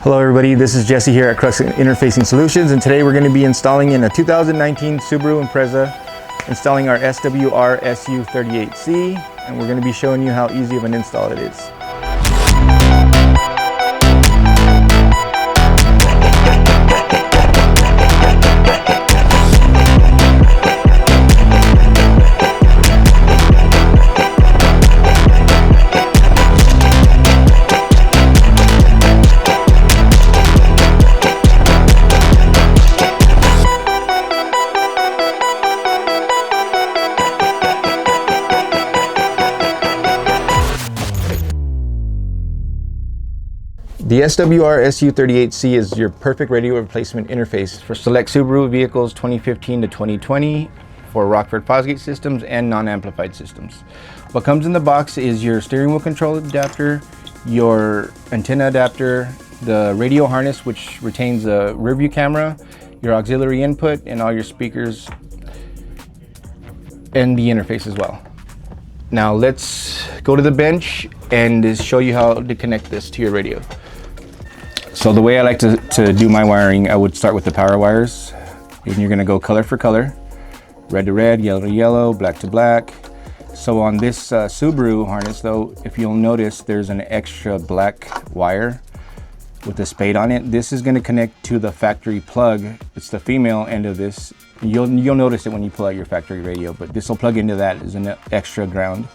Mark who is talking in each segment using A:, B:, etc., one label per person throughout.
A: Hello everybody, this is Jesse here at CRUX Interfacing Solutions, and today we're going to be installing in a 2019 Subaru Impreza, installing our SWRSU-38C, and we're going to be showing you how easy of an install it is. The SWRSU-38C is your perfect radio replacement interface for select Subaru vehicles 2015 to 2020 for Rockford Fosgate systems and non-amplified systems. What comes in the box is your steering wheel control adapter, your antenna adapter, the radio harness which retains a rear view camera, your auxiliary input, and all your speakers, and the interface as well. Now let's go to the bench and show you how to connect this to your radio. So the way I like to do my wiring, I would start with the power wires. And you're gonna go color for color, red to red, yellow to yellow, black to black. So on this Subaru harness though, if you'll notice, there's an extra black wire with a spade on it. This is gonna connect to the factory plug. It's the female end of this. You'll notice it when you pull out your factory radio, but this will plug into that as an extra ground.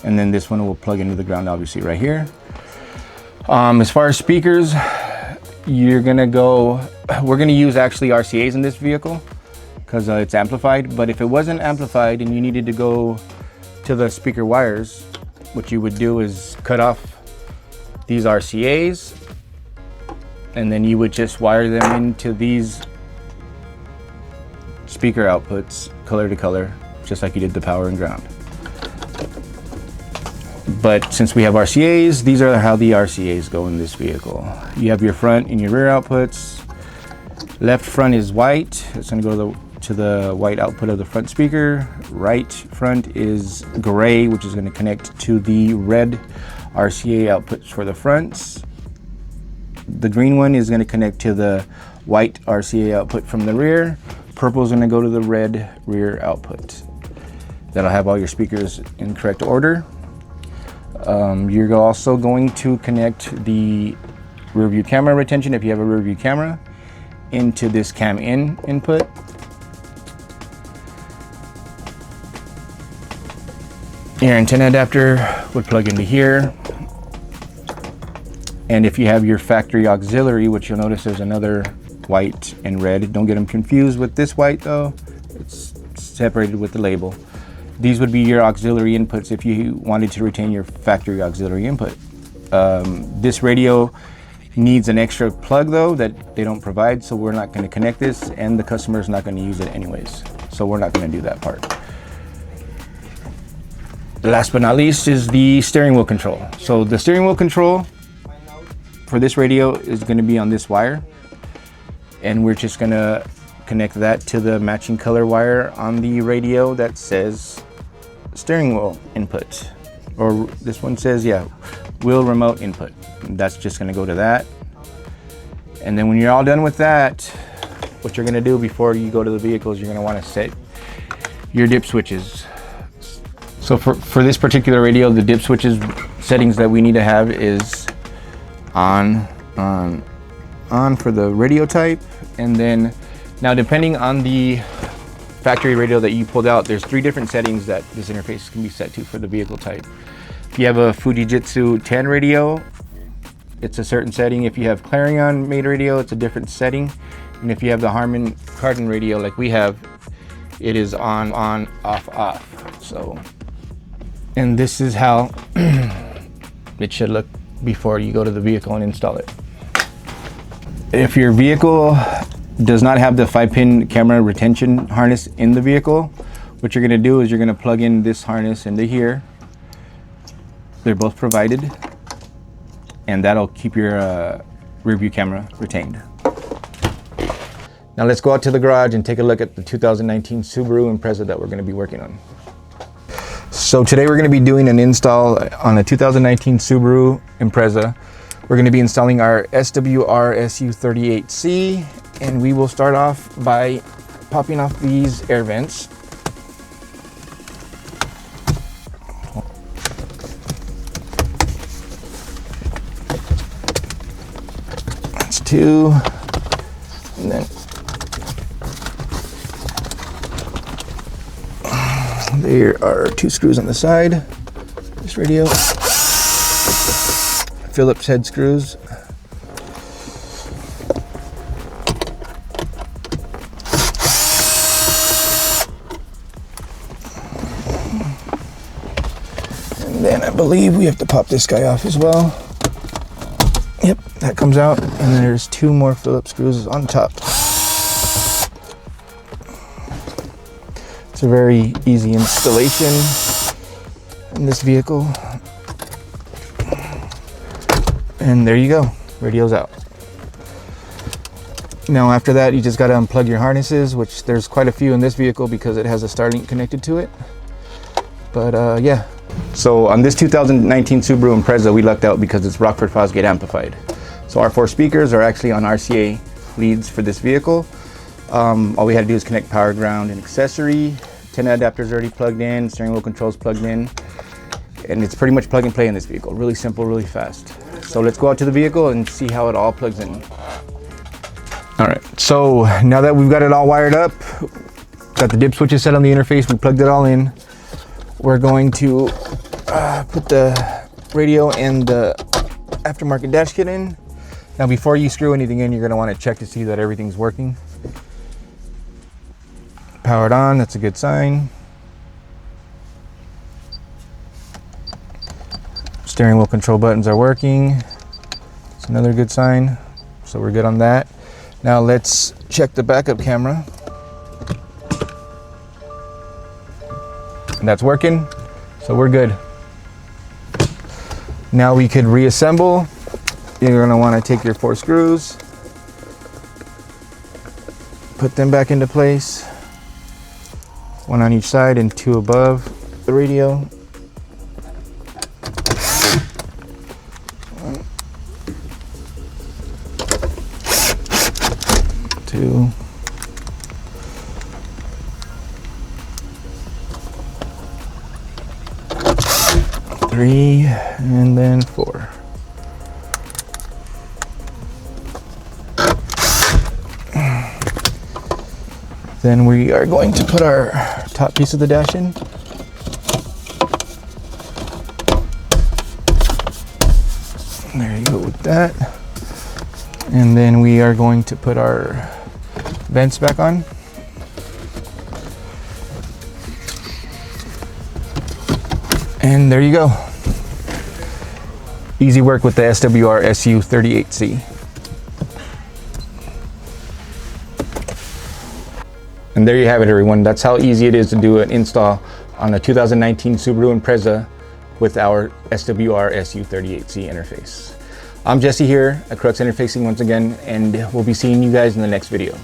A: And then this one will plug into the ground, obviously right here. As far as speakers, we're gonna use actually RCAs in this vehicle because it's amplified. But if it wasn't amplified and you needed to go to the speaker wires, what you would do is cut off these RCAs and then you would just wire them into these speaker outputs color to color, just like you did the power and ground. But since we have RCAs, these are how the RCAs go in this vehicle. You have your front and your rear outputs. Left front is white. It's going to go to the white output of the front speaker. Right front is gray, which is going to connect to the red RCA outputs for the fronts. The green one is going to connect to the white RCA output from the rear. Purple is going to go to the red rear output. That'll have all your speakers in correct order. You're also going to connect the rear view camera retention, if you have a rear view camera, into this cam in input. Your antenna adapter would plug into here. And if you have your factory auxiliary, which you'll notice there's another white and red. Don't get them confused with this white though. It's separated with the label. These would be your auxiliary inputs if you wanted to retain your factory auxiliary input. This radio needs an extra plug though that they don't provide, so we're not going to connect this, and the customer is not going to use it anyways. So we're not going to do that part. Last but not least is the steering wheel control. So the steering wheel control for this radio is going to be on this wire, and we're just going to connect that to the matching color wire on the radio that says steering wheel input, or this one says, yeah, wheel remote input. That's just going to go to that. And then when you're all done with that, what you're going to do before you go to the vehicle is you're going to want to set your dip switches. So for this particular radio, the dip switches settings that we need to have is on for the radio type, and then now depending on the factory radio that you pulled out, there's 3 different settings that this interface can be set to for the vehicle type. If you have a Fujitsu 10 radio, it's a certain setting. If you have Clarion made radio, it's a different setting. And if you have the Harman Kardon radio like we have, it is on, off, off. So, and this is how it should look before you go to the vehicle and install it. If your vehicle does not have the 5-pin camera retention harness in the vehicle, what you're going to do is you're going to plug in this harness into here. They're both provided, and that'll keep your rear view camera retained. Now let's go out to the garage and take a look at the 2019 Subaru Impreza that we're going to be working on. So today we're going to be doing an install on a 2019 Subaru Impreza. We're going to be installing our SWRSU-38C, and we will start off by popping off these air vents. That's two, and then there are two screws on the side. This radio, Phillips head screws. And then I believe we have to pop this guy off as well. Yep, that comes out, and then there's two more Phillips screws on top. It's a very easy installation in this vehicle. And there you go, radio's out. Now after that, you just gotta unplug your harnesses, which there's quite a few in this vehicle because it has a Starlink connected to it. But yeah. So on this 2019 Subaru Impreza, we lucked out because it's Rockford Fosgate amplified. So our 4 speakers are actually on RCA leads for this vehicle. All we had to do is connect power, ground, and accessory. 10 adapters already plugged in, steering wheel controls plugged in, and it's pretty much plug and play in this vehicle. Really simple, really fast. So let's go out to the vehicle and see how it all plugs in. All right, so now that we've got it all wired up, got the dip switches set on the interface, we plugged it all in. We're going to put the radio and the aftermarket dash kit in. Now before you screw anything in, you're gonna wanna check to see that everything's working. Powered on, that's a good sign. Steering wheel control buttons are working. It's another good sign. So we're good on that. Now let's check the backup camera. And that's working, so we're good. Now we could reassemble. You're gonna wanna take your 4 screws, put them back into place. 1 on each side and 2 above the radio. 1, 2, 3, and then 4. Then we are going to put our top piece of the dash in. There you go with that. And then we are going to put our vents back on. And there you go. Easy work with the SWRSU-38C. And there you have it, everyone. That's how easy it is to do an install on a 2019 Subaru Impreza with our SWRSU-38C interface. I'm Jesse here at CRUX Interfacing once again, and we'll be seeing you guys in the next video.